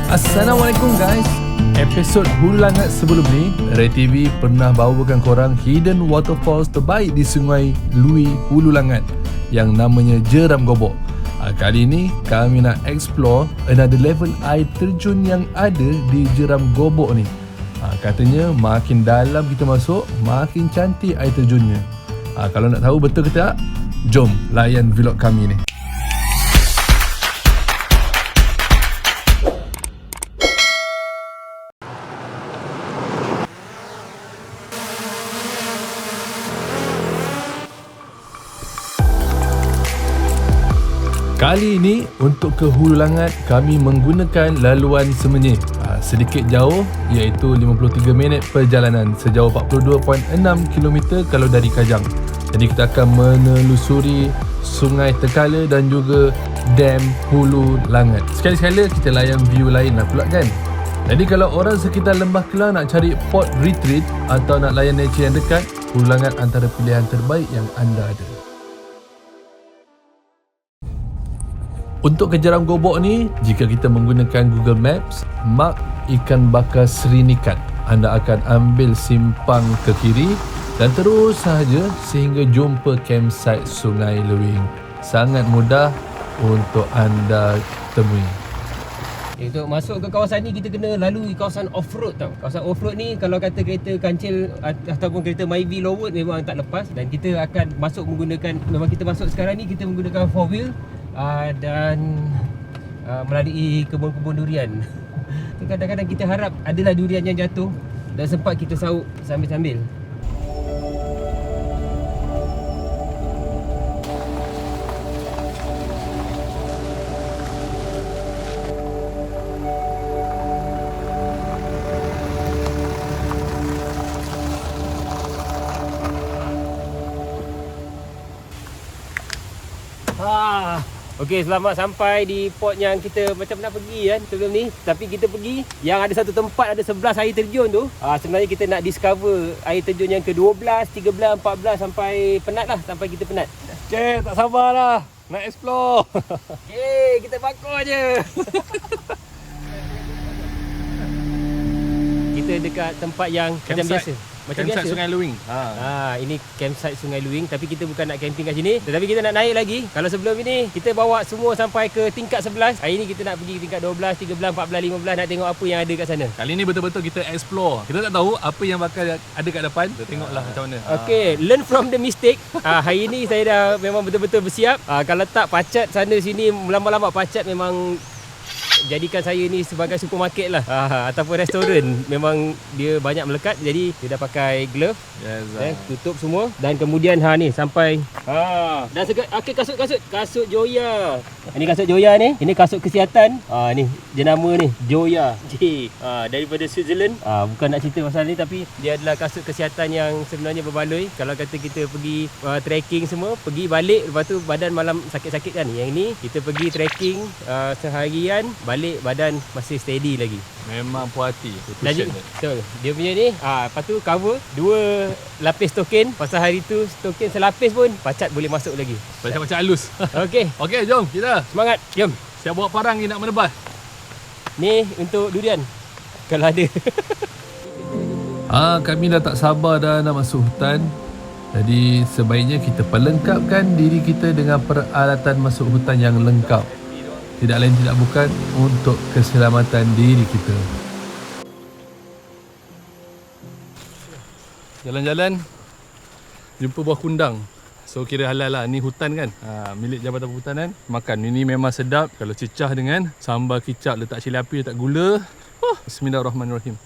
Assalamualaikum guys. Episod Hulu Langat sebelum ni, Ray TV pernah bawakan korang hidden waterfalls terbaik di Sungai Lui, Hulu Langat yang namanya Jeram Gobok. Kali ni kami nak explore another level air terjun yang ada di Jeram Gobok ni. Katanya makin dalam kita masuk, makin cantik air terjunnya. Kalau nak tahu betul ke tak, jom layan vlog kami ni. Kali ini untuk ke Hulu Langat kami menggunakan laluan Semenyih. Sedikit jauh iaitu 53 minit perjalanan sejauh 42.6 km kalau dari Kajang. Jadi kita akan menelusuri Sungai Tekala dan juga Dam Hulu Langat. Sekali-sekala kita layan view lain lah pula kan. Jadi kalau orang sekitar Lembah Kelang nak cari port retreat atau nak layan nature yang dekat, Hulu Langat antara pilihan terbaik yang anda ada. Untuk ke Jeram Gobok ni, jika kita menggunakan Google Maps, mark ikan bakar Serinikat, anda akan ambil simpang ke kiri dan terus sahaja sehingga jumpa campsite Sungai Lewing. Sangat mudah untuk anda temui. Untuk masuk ke kawasan ni kita kena lalui kawasan off-road tau. Kawasan off-road ni kalau kata kereta kancil ataupun kereta Myvi low-road memang tak lepas. Dan kita akan masuk menggunakan, memang kita masuk sekarang ni kita menggunakan 4-wheel dan melalui kebun-kebun durian. Kadang-kadang kita harap adalah durian yang jatuh dan sempat kita sauk sambil-sambil. Okey, selamat sampai di port yang kita macam pernah pergi kan sebelum ni. Tapi kita pergi yang ada satu tempat ada 11 air terjun tu. Sebenarnya kita nak discover air terjun yang ke-12, 13, 14 sampai penat lah, sampai kita penat. Cik, tak sabar lah nak explore. Kita bakar je. Kita dekat tempat yang macam biasa. Macam campsite biasa. Sungai Lewing. Ini campsite Sungai Lewing, tapi kita bukan nak camping kat sini. Tetapi kita nak naik lagi. Kalau sebelum ini kita bawa semua sampai ke tingkat 11. Hari ini kita nak pergi tingkat 12, 13, 14, 15 nak tengok apa yang ada kat sana. Kali ni betul-betul kita explore. Kita tak tahu apa yang bakal ada kat depan. Kita tengoklah macam mana. Okey, learn from the mistake. Hari ini saya dah memang betul-betul bersiap. Kalau tak pacat sana sini lambat-lambat pacat memang jadikan saya ni sebagai supermarket lah, ataupun restoran. Memang dia banyak melekat. Jadi dia dah pakai glove, tutup semua. Dan kemudian ni sampai dan okey, kasut Joya. Ini kasut Joya ni. Ini kasut kesihatan. Ni jenama ni Joya. Daripada Switzerland. Bukan nak cerita pasal ni, tapi dia adalah kasut kesihatan yang sebenarnya berbaloi. Kalau kata kita pergi trekking semua, pergi balik, lepas tu badan malam sakit-sakit kan. Yang ni kita pergi trekking seharian, balik badan masih steady lagi. Memang puas hati. Betul. Dia punya ni, lepas tu cover 2 lapis token. Pasal hari tu token selapis pun pacat boleh masuk lagi. Macam halus. Okey. Okey, jom kita. Semangat. Jom. Siap bawa parang ni nak menebas. Ni untuk durian. Kalau ada. Kami dah tak sabar dah nak masuk hutan. Jadi sebaiknya kita perlengkapkan diri kita dengan peralatan masuk hutan yang lengkap. Tidak lain tidak bukan untuk keselamatan diri kita. Jalan-jalan jumpa buah kundang. So kira halal lah. Ni hutan kan, milik Jabatan Perhutanan. Makan ini memang sedap. Kalau cecah dengan sambal kicap, letak cili api, letak gula. Bismillahirrahmanirrahim.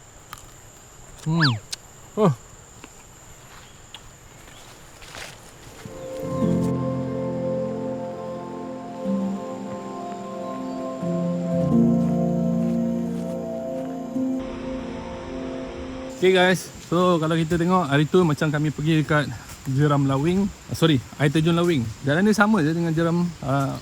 Okay guys, so kalau kita tengok hari tu macam kami pergi dekat jeram Lawing. Air terjun Lawing. Jalan ni sama je dengan jeram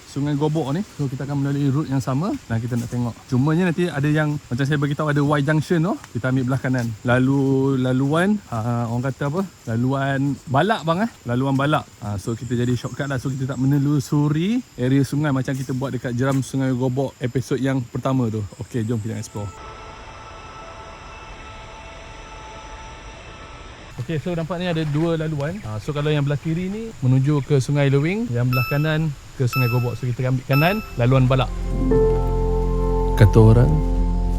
Sungai Gobok ni. So kita akan melalui route yang sama dan kita nak tengok. Cumanya nanti ada yang macam saya beritahu ada Y junction tu. Kita ambil belah kanan. Lalu laluan orang kata apa? Laluan balak bang Laluan balak. So kita jadi shortcut lah. So kita tak menelusuri area sungai macam kita buat dekat jeram Sungai Gobok episod yang pertama tu. Okey, jom kita explore. Okey, so nampak ni ada dua laluan. So kalau yang belah kiri ni menuju ke Sungai Lewing, yang belah kanan ke Sungai Gobok. So kita ambil kanan, laluan balak. Kata orang,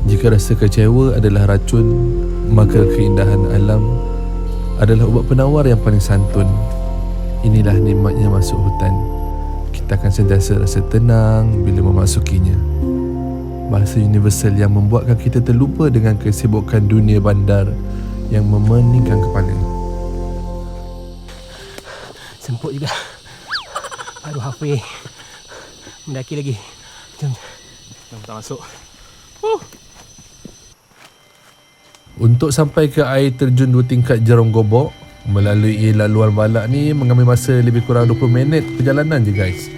jika rasa kecewa adalah racun, maka keindahan alam adalah ubat penawar yang paling santun. Inilah nikmatnya masuk hutan. Kita akan sentiasa rasa tenang bila memasukinya. Bahasa universal yang membuatkan kita terlupa dengan kesibukan dunia bandar yang memeningkan kepala. Semput juga. Aduh, halfway. Mendaki lagi. Jom. Kita masuk. Untuk sampai ke air terjun 2 tingkat Jeram Gobok melalui laluan balak ni mengambil masa lebih kurang 20 minit perjalanan je guys.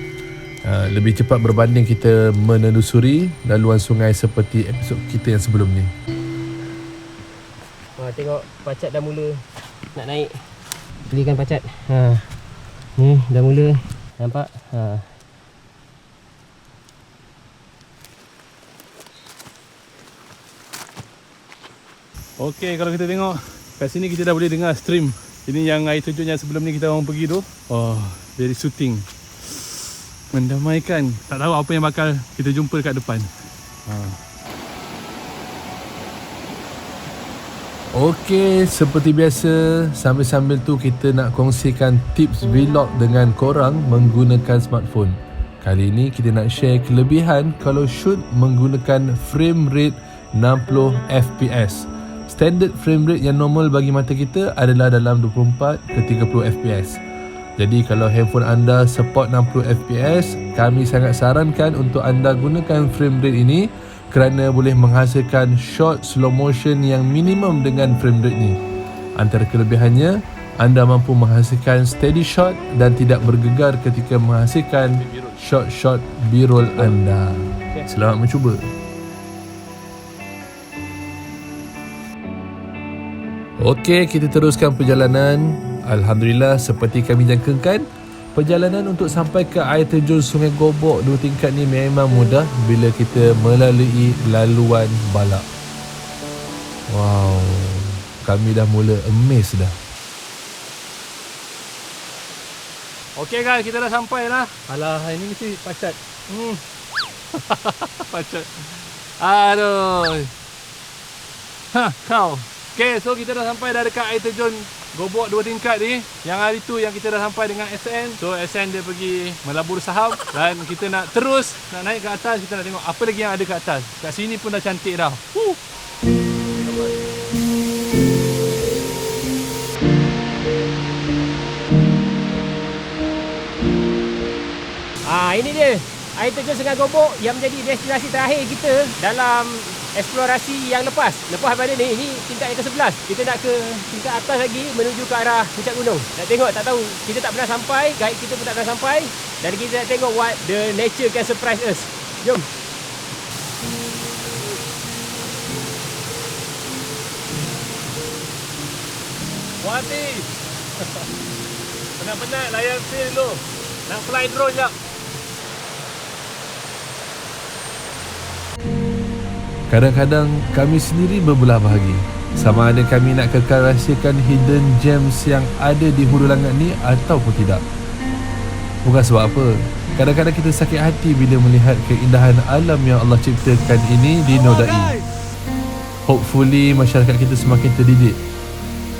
Lebih cepat berbanding kita menelusuri laluan sungai seperti episod kita yang sebelum ni. Tengok pacat dah mula nak naik. Belikan pacat. Ni dah mula. Nampak? Okey, kalau kita tengok kat sini kita dah boleh dengar stream. Ini yang air terjun yang sebelum ni kita orang pergi tu. Oh, very soothing. Mendamaikan. Tak tahu apa yang bakal kita jumpa kat depan. Okey, seperti biasa, sambil-sambil tu kita nak kongsikan tips vlog dengan korang menggunakan smartphone. Kali ni kita nak share kelebihan kalau shoot menggunakan frame rate 60 fps. Standard frame rate yang normal bagi mata kita adalah dalam 24 ke 30 fps. Jadi kalau handphone anda support 60 fps, kami sangat sarankan untuk anda gunakan frame rate ini kerana boleh menghasilkan shot slow motion yang minimum dengan frame rate ni. Antara kelebihannya, anda mampu menghasilkan steady shot dan tidak bergegar ketika menghasilkan shot-shot B-roll anda. Selamat mencuba. Okey, kita teruskan perjalanan. Alhamdulillah, seperti kami jangkakan, perjalanan untuk sampai ke air terjun Sungai Gobok 2 tingkat ni memang mudah bila kita melalui laluan balak. Wow, kami dah mula amazed dah. Okey guys, kita dah sampai lah. Alah, ini mesti pacat. Pacat. Aduh. Kau. Okey, so kita dah sampai dah dekat air terjun Gobok 2 tingkat ni. Yang hari tu yang kita dah sampai dengan SN. So SN dia pergi melabur saham. Dan kita nak terus nak naik ke atas. Kita nak tengok apa lagi yang ada ke atas. Kat sini pun dah cantik dah. Ini dia air terjun Sungai Gobok yang menjadi destinasi terakhir kita dalam eksplorasi yang lepas. Lepas pada ni, ini tingkat yang ke-11. Kita nak ke tingkat atas lagi menuju ke arah puncak gunung. Nak tengok, tak tahu. Kita tak pernah sampai, guide kita pun tak pernah sampai. Dan kita nak tengok what the nature can surprise us. Jom. Wati. Penat-penat layan feel dulu. Nak fly drone jap. Kadang-kadang kami sendiri berbelah bahagi. Sama ada kami nak kekal rahsiakan hidden gems yang ada di hulu langit ni ataupun tidak. Bukan sebab apa. Kadang-kadang kita sakit hati bila melihat keindahan alam yang Allah ciptakan ini dinodai. Hopefully masyarakat kita semakin terdidik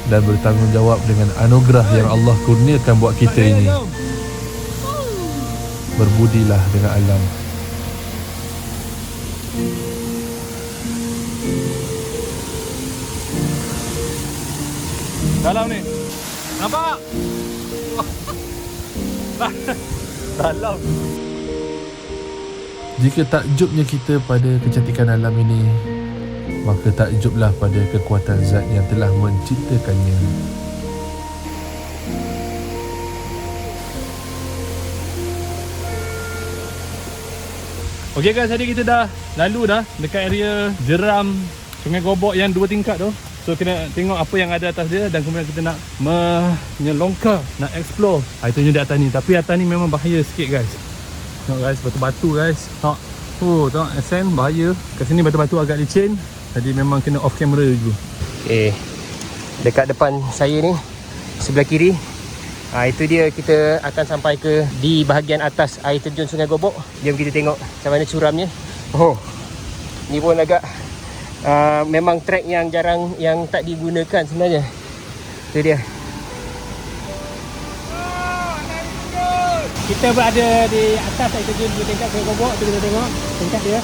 dan bertanggungjawab dengan anugerah yang Allah kurniakan buat kita ini. Berbudilah dengan alam. Dalam ni. Nampak? Dalam. Jika takjubnya kita pada kecantikan alam ini, maka takjublah pada kekuatan zat yang telah menciptakannya. Okay guys, tadi kita dah lalu dah dekat area jeram Sungai Gobok yang 2 tingkat tu. So kena tengok apa yang ada atas dia dan kemudian kita nak menyelongkar, nak explore air terjun di atas ni. Tapi atas ni memang bahaya sikit guys. Tengok guys, batu-batu guys. Tengok. Tengok ascent bahaya. Kat sini batu-batu agak licin. Jadi memang kena off camera juga. Okay, dekat depan saya ni, sebelah kiri, itu dia, kita akan sampai ke di bahagian atas air terjun Sungai Gobok. Jom kita tengok macam mana curamnya. Oh, ni pun agak memang trek yang jarang, yang tak digunakan sebenarnya. Itu dia. Kita berada di atas air terjun di tingkat Sungai Gobok. Kita tengok tingkat dia.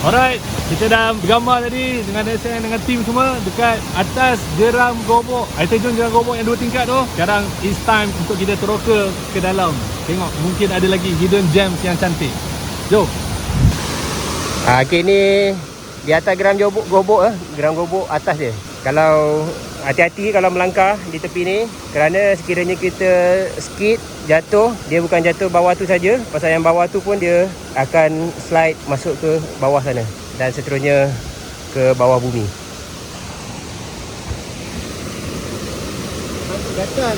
Alright, kita dah bergambar tadi dengan SN dengan tim semua dekat atas jeram Gobok, air terjun jeram Gobok yang 2 tingkat tu. Sekarang it's time untuk kita teroka ke dalam. Tengok, mungkin ada lagi hidden gems yang cantik. Jom. Okay, ni di atas geram Gobok, geram Gobok atas dia. Kalau hati-hati kalau melangkah di tepi ni, kerana sekiranya kita skid, jatuh, dia bukan jatuh bawah tu saja, pasal yang bawah tu pun dia akan slide masuk ke bawah sana dan seterusnya ke bawah bumi. Gatal.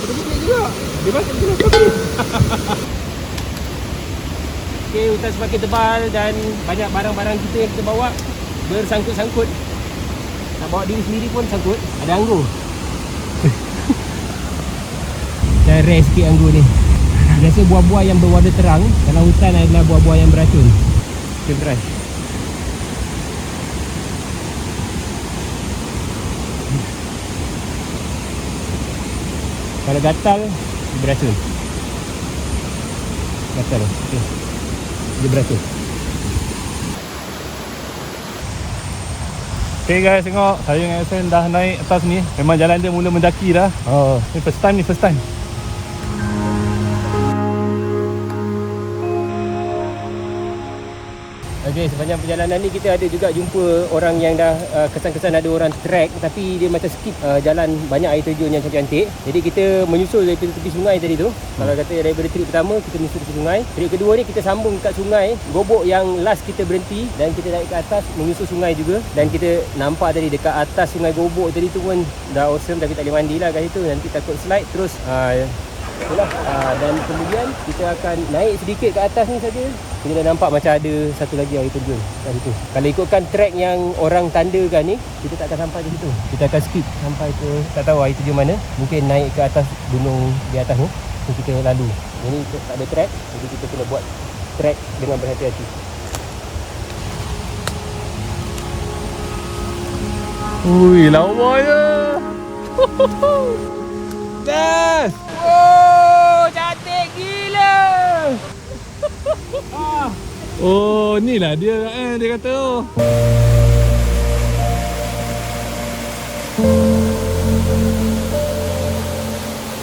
Kita juga. Dia masuk ke dalam tepi. Okey, hutan semakin tebal dan banyak barang-barang kita yang kita bawa bersangkut-sangkut. Nak bawa diri sendiri pun sangkut. Ada anggur. Dah rare sikit anggur ni. Biasa buah-buah yang berwarna terang dalam hutan adalah buah-buah yang beracun. Kita try. Kalau gatal, dia beracun. Gatal. Okey. Dia beracun. Okay guys, tengok saya dengan SN dah naik atas ni. Memang jalan dia mula mendaki dah. Ni first time ni, first time. Okey, sepanjang perjalanan ni kita ada juga jumpa orang yang dah kesan-kesan ada orang trek tapi dia macam skip jalan banyak air terjun yang cantik-cantik. Jadi kita menyusul daripada tepi sungai tadi tu. Kalau kata daripada trip pertama kita menyusul tepi sungai. Trip kedua ni kita sambung kat sungai Gobok yang last kita berhenti dan kita naik ke atas menyusul sungai juga. Dan kita nampak tadi dekat atas Sungai Gobok tadi tu pun dah awesome, tapi tak boleh mandi lah kat situ, nanti takut slide terus. Itulah. Dan kemudian kita akan naik sedikit ke atas ni saja. Kita dah nampak macam ada satu lagi air terjun kat situ. Kalau ikutkan trek yang orang tandakan ni, kita tak akan sampai ke situ. Kita akan skip sampai ke tak tahu air terjun mana. Mungkin naik ke atas gunung di atas tu. So kita lalu. Ini tak ada trek, jadi kita kena buat trek dengan berhati-hati. Ui, lawa ya. Best! Oh, cantik gila! Oh, ni lah dia dia kata tu.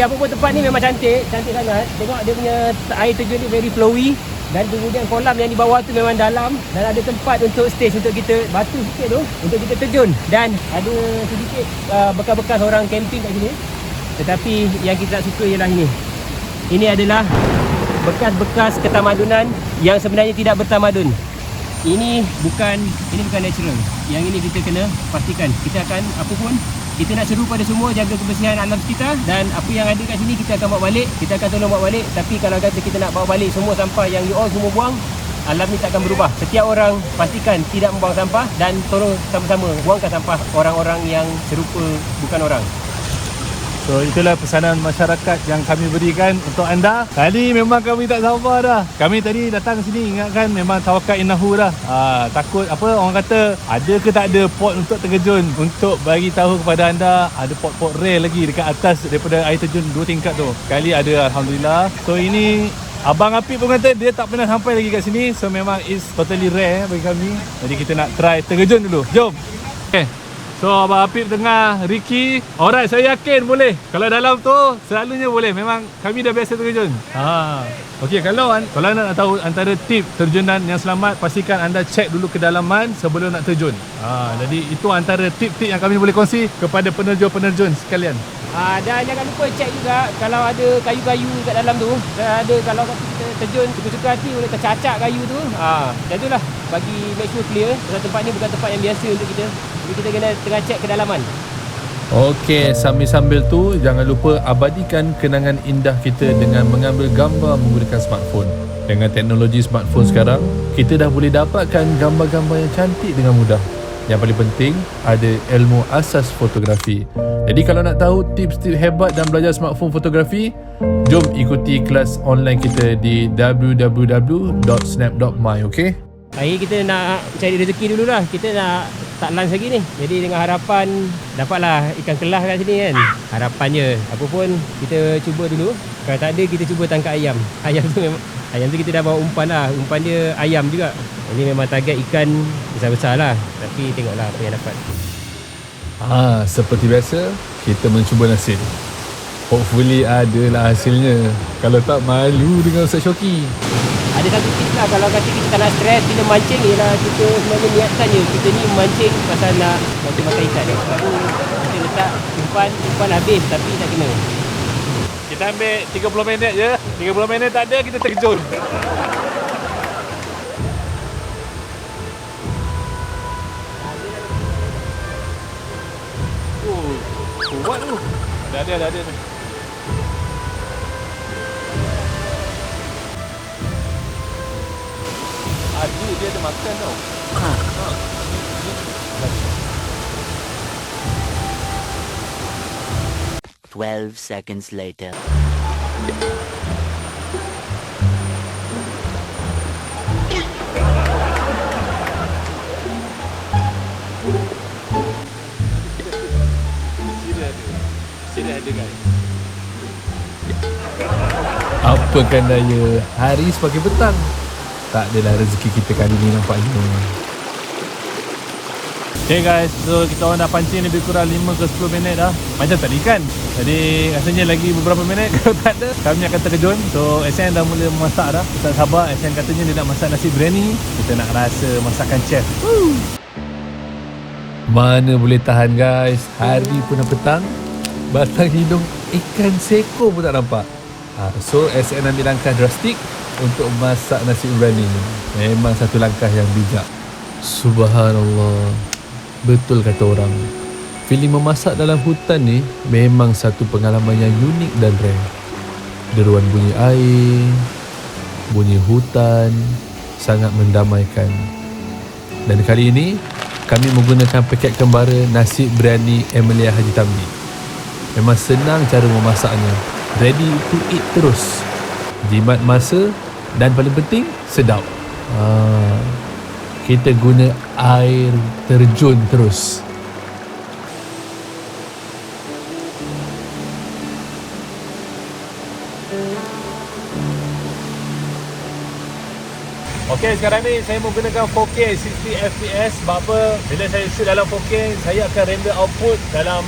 Apa pun tempat ni memang cantik sangat. Tengok dia punya air terjun ni very flowy. Dan kemudian kolam yang di bawah tu memang dalam. Dan ada tempat untuk stage untuk kita, batu sikit tu, untuk kita terjun. Dan ada sedikit bekas-bekas orang camping kat sini. Tetapi yang kita tak suka ialah ini. Ini adalah bekas-bekas ketamadunan yang sebenarnya tidak bertamadun. Ini bukan natural. Yang ini kita kena pastikan. Kita akan apa pun, kita nak seru pada semua jaga kebersihan alam sekitar, dan apa yang ada kat sini kita akan bawa balik, kita akan tolong bawa balik. Tapi kalau kata kita nak bawa balik semua sampah yang you all semua buang, alam ni tak akan berubah. Setiap orang pastikan tidak membuang sampah dan tolong sama-sama buangkan sampah orang-orang yang serupa bukan orang. So itulah pesanan masyarakat yang kami berikan untuk anda. Tadi memang kami tak sabar dah. Kami tadi datang sini ingatkan memang tawakal innahu dah. Takut apa orang kata ada ke tak ada pot untuk terjun. Untuk bagi tahu kepada anda ada pot-pot rare lagi dekat atas daripada air terjun 2 tingkat tu. Kali ada, alhamdulillah. So ini Abang Apip pun kata dia tak pernah sampai lagi kat sini. So memang is totally rare bagi kami. Jadi kita nak try terjun dulu. Jom. Okay. So Abang Apip dengar Ricky. Alright, saya yakin boleh. Kalau dalam tu selalunya boleh. Memang kami dah biasa terjun. Okey, kalau anda nak tahu antara tip terjunan yang selamat, pastikan anda cek dulu kedalaman sebelum nak terjun. Jadi itu antara tip-tip yang kami boleh kongsi kepada penerjun-penerjun sekalian. Dan jangan lupa cek juga kalau ada kayu-kayu kat dalam tu. Ada kalau kita terjun suka-suka hati boleh tercacak kayu tu. Dan itulah bagi make sure clear. Sebab tempat ni bukan tempat yang biasa untuk kita. Jadi kita kena tengah cek kedalaman. Okey, sambil-sambil tu jangan lupa abadikan kenangan indah kita dengan mengambil gambar menggunakan smartphone. Dengan teknologi smartphone sekarang, kita dah boleh dapatkan gambar-gambar yang cantik dengan mudah. Yang paling penting, ada ilmu asas fotografi. Jadi kalau nak tahu tips-tips hebat dan belajar smartphone fotografi, jom ikuti kelas online kita di www.snap.my, okey? Hari kita nak cari rezeki dulu lah. Kita nak tak lunch lagi ni. Jadi dengan harapan dapatlah ikan kelah kat sini kan. Harapannya. Apa pun kita cuba dulu. Kalau tak ada kita cuba tangkap ayam. Ayam tu kita dah bawa umpan lah. Umpan dia ayam juga. Ini memang target ikan besar-besar lah. Tapi tengoklah apa yang dapat. Seperti biasa, kita mencuba nasib. Hopefully adalah hasilnya. Kalau tak, malu dengan Ustaz Syoki. Ada satu tips lah, kalau kata kita tak nak stres bila mancing, ialah kita sebenarnya niatkan je kita ni mancing pasal nak makan ikan ni. Baru kita letak umpan habis tapi tak kena. Kita ambil 30 minit je. 30 minit tak ada, kita terjun. Kuat tu. Dah ada. Dia ada makan tau. 12 seconds later. Sini ada guys. Apakan daya, hari semakin petang. Tak adalah rezeki kita kali ni nampaknya. Okay guys, so kita orang dah pancing lebih kurang 5 ke 10 minit dah. Macam tak ada ikan. Jadi rasanya lagi beberapa minit. Kalau tak ada, kami akan terjun. So SN dah mula memasak dah. Tak sabar, SN katanya dia nak masak nasi biryani. Kita nak rasa masakan chef. Mana boleh tahan guys, hari pun dah petang. Batang hidung ikan seko pun tak nampak. So SN ambil langkah drastik untuk masak nasi biryani. Memang satu langkah yang bijak. Subhanallah. Betul kata orang, feeling memasak dalam hutan ni memang satu pengalaman yang unik dan rare. Deruan bunyi air, bunyi hutan sangat mendamaikan. Dan kali ini kami menggunakan paket kembara nasi biryani Emilia Haji Tamdi. Memang senang cara memasaknya. Ready to eat terus. Jimat masa dan paling penting sedap. Kita guna air terjun terus. Okey, sekarang ni saya menggunakan 4K 60 fps. Sebab apa? Bila saya shoot dalam 4K, saya akan render output dalam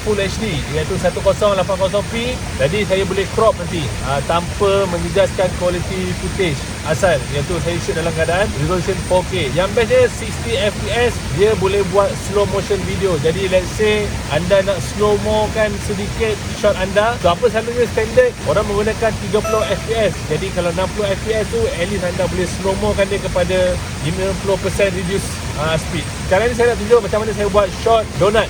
Full HD, iaitu 1080p. Jadi saya boleh crop nanti tanpa menjejaskan quality footage asal, iaitu saya shoot dalam keadaan resolution 4K. Yang best dia 60 fps, dia boleh buat slow motion video. Jadi let's say anda nak slow mo kan sedikit shot anda, so apa selalunya standard orang menggunakan 30 fps. Jadi kalau 60 fps tu at least anda boleh slow mo kan dia kepada 50% reduce speed. Sekarang ni saya nak tunjuk macam mana saya buat shot donut.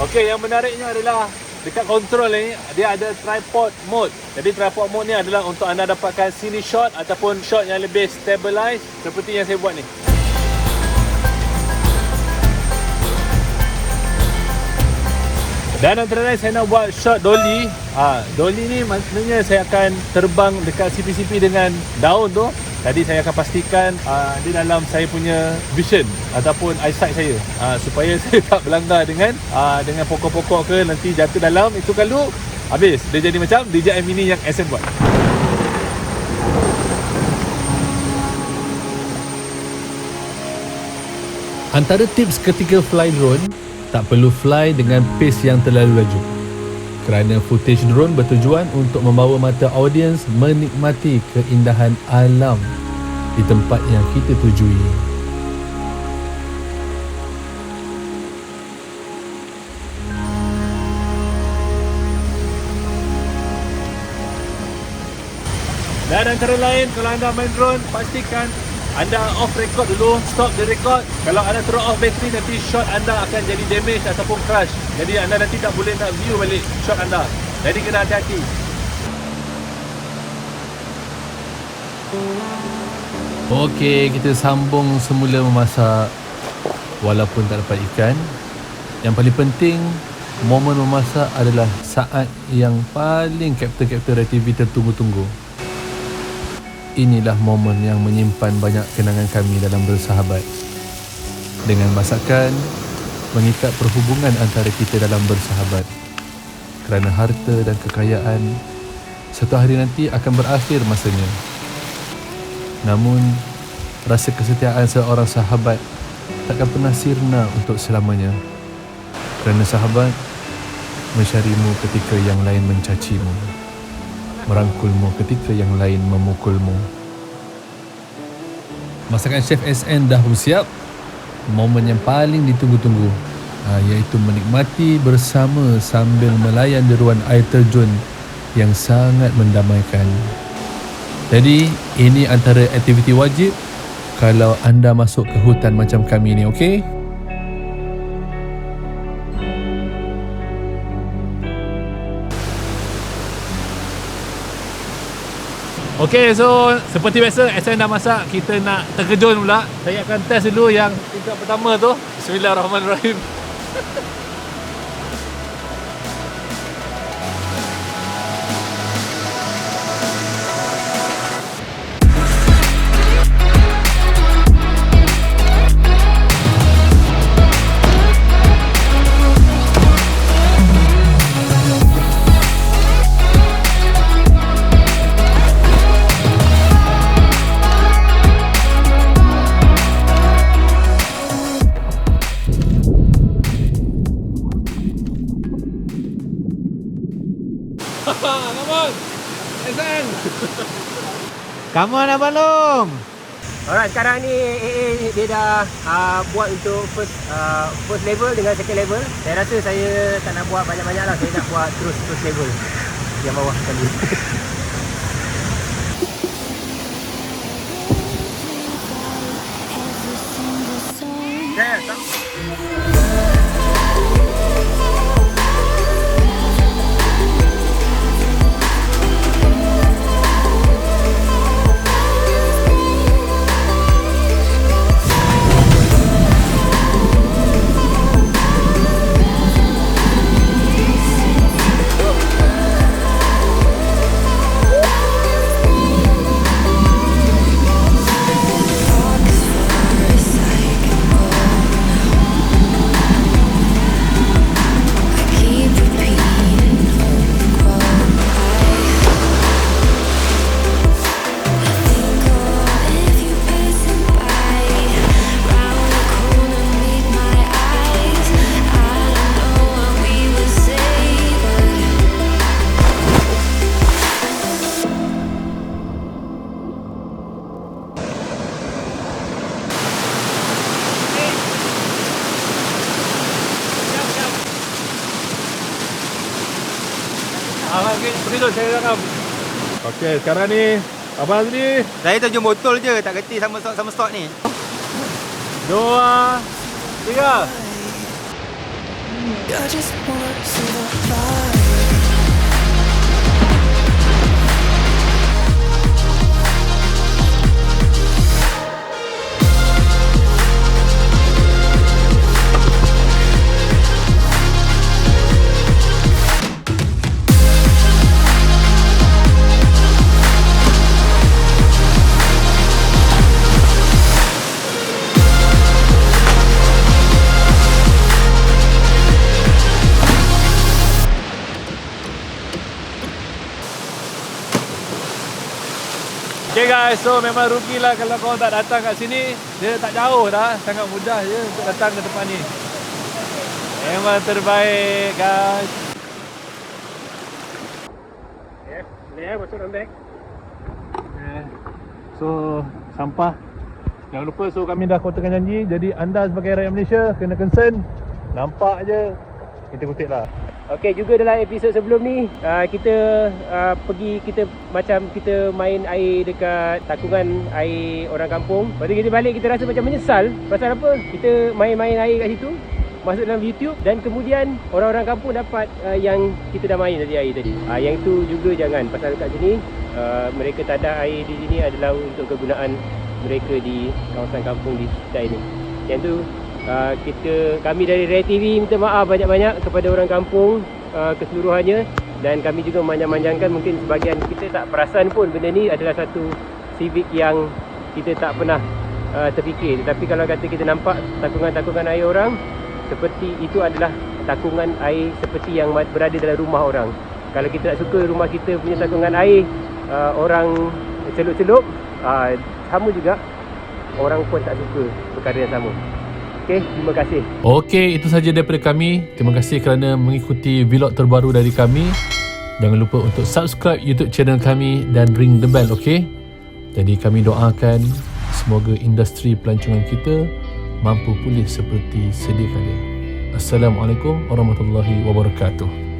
Okey, yang menariknya adalah dekat control ni dia ada tripod mode. Jadi tripod mode ni adalah untuk anda dapatkan cine shot ataupun shot yang lebih stabilize seperti yang saya buat ni. Dan antara lain saya nak buat shot dolly. Dolly ni maknanya saya akan terbang dekat sipi-sipi dengan daun tu. Jadi saya akan pastikan di dalam saya punya vision ataupun eyesight saya, supaya saya tak berlanggar dengan pokok-pokok ke, nanti jatuh dalam itu kalau habis dia jadi macam DJI Mini yang SM buat. Antara tips ketika fly drone, tak perlu fly dengan pace yang terlalu laju. Kerana footage drone bertujuan untuk membawa mata audiens menikmati keindahan alam di tempat yang kita tujui. Dan antara lain, kalau anda main drone, pastikan anda off record dulu, stop the record. Kalau anda terus off battery, nanti shot anda akan jadi damage ataupun crash. Jadi anda nanti tak boleh nak view balik shot anda. Jadi kena hati-hati. Okey, kita sambung semula memasak. Walaupun tak dapat ikan, yang paling penting, momen memasak adalah saat yang paling Captain TV tertunggu-tunggu. Inilah momen yang menyimpan banyak kenangan kami dalam bersahabat. Dengan masakan, mengikat perhubungan antara kita dalam bersahabat. Kerana harta dan kekayaan, satu hari nanti akan berakhir masanya. Namun, rasa kesetiaan seorang sahabat takkan pernah sirna untuk selamanya. Kerana sahabat mencarimu ketika yang lain mencacimu, merangkulmu ketika yang lain memukulmu. Masakan Chef SN dah bersiap. Momen yang paling ditunggu-tunggu, iaitu menikmati bersama sambil melayan deruan air terjun yang sangat mendamaikan. Jadi, ini antara aktiviti wajib kalau anda masuk ke hutan macam kami ni, okey? Okey, so seperti biasa SN dah masak, kita nak terkejun pula. Saya akan test dulu yang tingkat pertama tu. Bismillahirrahmanirrahim. Come on Abang Long. Alright, sekarang ni AA dia dah buat untuk first level dengan second level. Saya rasa saya tak nak buat banyak-banyak lah. Saya nak buat terus first level yang bawah sekali. Pergi dulu, saya rakam. Okey, sekarang ni Abang Azri. Saya tunjuk botol je, tak kerti sama stok ni. 2, 3. I just wanna see the fire. Okay guys, so memang rugilah kalau korang tak datang kat sini. Dia tak jauh dah, sangat mudah je untuk datang ke tempat ni. Memang terbaik guys. Masuk dalam beg. So sampah jangan lupa, so kami dah kotakan janji. Jadi anda sebagai rakyat Malaysia kena concern. Nampak je kita kutip lah. Okey, juga dalam episod sebelum ni kita kita main air dekat takungan air orang kampung. Lepas tu kita balik, kita rasa macam menyesal. Pasal apa? Kita main-main air kat situ, masuk dalam YouTube, dan kemudian orang-orang kampung dapat yang kita dah main tadi air tadi. Yang tu juga jangan, pasal kat sini mereka tak ada air di sini adalah untuk kegunaan mereka di kawasan kampung di sekitar ini. Yang tu kami dari Ray TV minta maaf banyak-banyak kepada orang kampung keseluruhannya, dan kami juga memanjang-manjangkan, mungkin sebahagian kita tak perasan pun benda ni adalah satu civic yang kita tak pernah terfikir. Tetapi kalau kata kita nampak takungan-takungan air orang, seperti itu adalah takungan air seperti yang berada dalam rumah orang. Kalau kita tak suka rumah kita punya takungan air orang celup-celup, sama juga orang pun tak suka perkara yang sama. Okey, terima kasih. Okey, itu saja daripada kami. Terima kasih kerana mengikuti vlog terbaru dari kami. Jangan lupa untuk subscribe YouTube channel kami dan ring the bell, okey? Jadi kami doakan semoga industri pelancongan kita mampu pulih seperti sedia kala. Assalamualaikum warahmatullahi wabarakatuh.